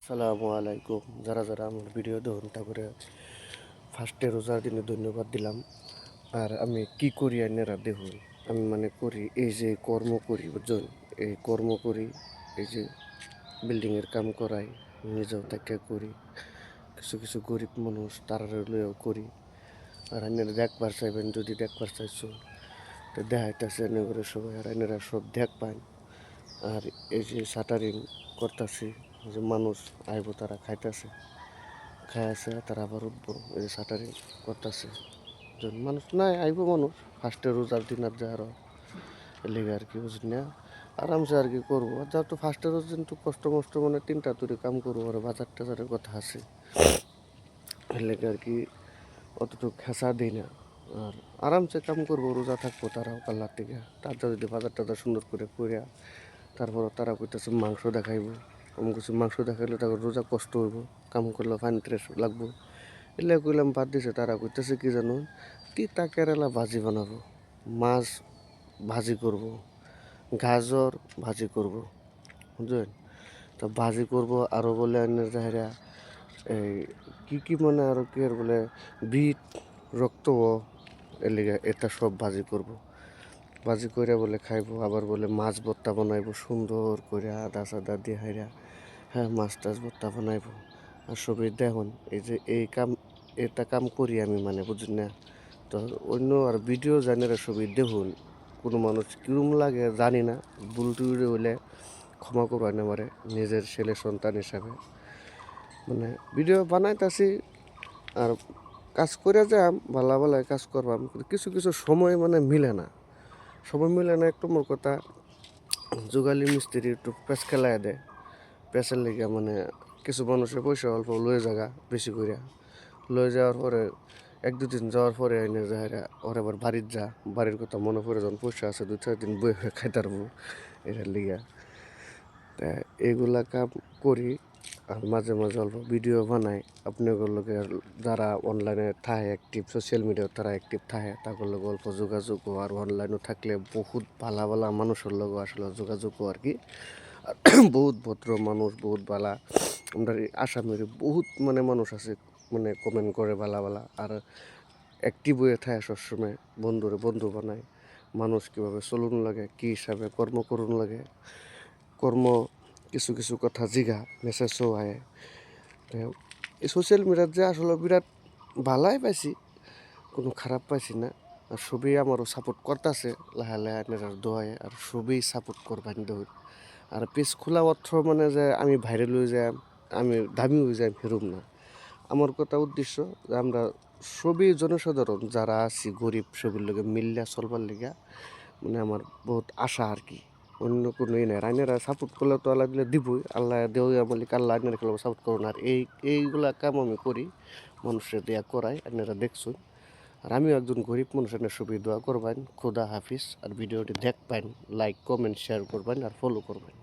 আসসালামু আলাইকুম। যারা যারা আমার ভিডিও দেখুন তারপরে ফার্স্টে রোজার দিনে ধন্যবাদ দিলাম। আর আমি কি করি আপনারা দেখুন। আমি মানে করি এই যে কর্ম করি বুঝছেন, এই কর্ম করি, এই যে বিল্ডিংয়ের কাম করাই, নিজেও থেকে করি, কিছু কিছু গরিব মানুষ তারা লইয়াও করি। আর আপনারা দেখবার চাইবেন, যদি দেখবার চাইছো তো দেখাইতেছে এনে করে সবাই, আর আপনারা সব দেখ পান। আর এই যে শাটারিং করতেছি, যে মানুষ আইব তারা খাইতেছে, খাই আছে তারা আবার উঠবো, এই যে শাটারিং করতেছে। যখন মানুষ নাই আইব, মানুষ ফার্স্টে রোজার দিন আর যা আরো লেগে আর কি বুঝলি না, আরামসে আর কি করবো। আর যা তো ফার্স্টে রোজ দিন তো কষ্ট মষ্ট মানে 3টা তুরি কাম করবো, আর বাজার টাজারের কথা আছে, লেগে আর কি অতটুকু খেসা দিই না। আর আরামসে কাম করবো, রোজা থাকবো তারাও কাল্লার থেকে। তার যদি বাজার টাজার সুন্দর করে করিয়া তারপর তারা কইতেছে মাংস দেখাইব। আমি কিছু মাংস দেখাইলে তারপর রোজা কষ্ট হইব, কাম করলে পানি ট্রেস লাগবো। এলে কইলাম বাদ দিছে। তারা কইতেছে কি জানো, তিতা কেরালা ভাজি বানাবো, মাছ ভাজি করব, গাজর ভাজি করব, বুঝলেন? তো ভাজি করব, আরও বলে আনের যাহেরা এই কি মানে আরও কি আর বলে বিট রক্ত, এর লিগে এটা সব ভাজি করব। ভাজি করে বলে খাইবো, আবার বলে মাছ ভর্তা বানাইবো সুন্দর করে আদা সাদা দিয়ে হাইরা। হ্যাঁ, মাছ টাছ ভর্তা বানাইবো। আর সবই দেখুন, এই যে এই কাম, এটা কাম করি আমি, মানে বুঝুন না। তো অন্য আর ভিডিও জানেরা সবই দেখুন, কোনো মানুষ কিরম লাগে জানি না, ভুল টুল হইলে ক্ষমা করবেন আমারে, নিজের ছেলে সন্তান হিসাবে। মানে ভিডিও বানাইতাছি আর কাজ করে যাম, ভালো ভালো কাজ করবাম, কিন্তু কিছু কিছু সময় মানে মিলে না, সময় মিলে না। একটু মোর কথা, যোগালি মিস্ত্রি একটু প্যাঁচ খেলায় দেয়, প্যাঁচের লেগে মানে কিছু মানুষের পয়সা অল্প লয়ে জায়গা বেশি করে লয়ে যাওয়ার পরে 1-2 দিন যাওয়ার পরে এনে যায় ওর আবার বাড়ির যা, বাড়ির কথা মনে পড়ে যখন পয়সা আছে 2-4 দিন বয়ে হয়ে খাইতে পারবো এটার লিগা। তা এগুলা কাম করি। আর মাঝে মাঝে অল্প ভিডিও বানাই আপনাদের লগে, যারা অনলাইনে থাকে অ্যাক্টিভ, সোশ্যাল মিডিয়া তারা অ্যাক্টিভ থাকে, তাদের লগে অল্প যোগাযোগ, আর অনলাইনও থাকলে বহুত ভালা ভালা মানুষের লগে আসলে যোগাযোগ আর কি। আর বহুত ভদ্র মানুষ, বহুত ভালা। আমরা এই আসামের বহুত মানে মানুষ আছে, মানে কমেন্ট করে ভালা ভালা, আর অ্যাক্টিভ হয়ে থাকে সবসময়, বন্ধুরে বন্ধু বানায়। মানুষ কীভাবে চলুন লাগে, কী হিসাবে কর্ম করুন লাগে, কর্ম কিছু কিছু কথা জিগা মেসেজও আয়। তো এই সোশ্যাল মিডিয়ার যে আসলে বিরাট ভালাই পাইছি, কোনো খারাপ পাইছি না। আর সবই আমারও সাপোর্ট করতেছে লাহে লাহে আপনার দোয়ায়, আর সবই সাপোর্ট করবেন দৌড়। আর পেজ খোলা অর্থ মানে যে আমি ভাইরাল হয়ে যাই, আমি দামি হয়ে যাই ফেরুম না। আমার কথা উদ্দেশ্য যে আমরা সবই জনসাধারণ যারা আছি গরিব, সবির লোকে মিল্লা চলবার লিগা, মানে আমার বহুত আশা আর কি। অন্য কোনো ই নাই। রাইনেরা সাপোর্ট করলে তো আল্লাহ দিলে দিবই, আল্লাহ দেওয়া মালিক আল্লাহ, আইনারা খেলে সাপোর্ট করুন। আর এইগুলা কাম আমি করি, মানুষের দেয়া করাই, আপনারা দেখছুন। আর আমিও একজন গরিব মানুষ, আপনার সবই দোয়া করবেন। খোদা হাফিজ। আর ভিডিওটি দেখবেন, লাইক কমেন্ট শেয়ার করবেন আর ফলো করবেন।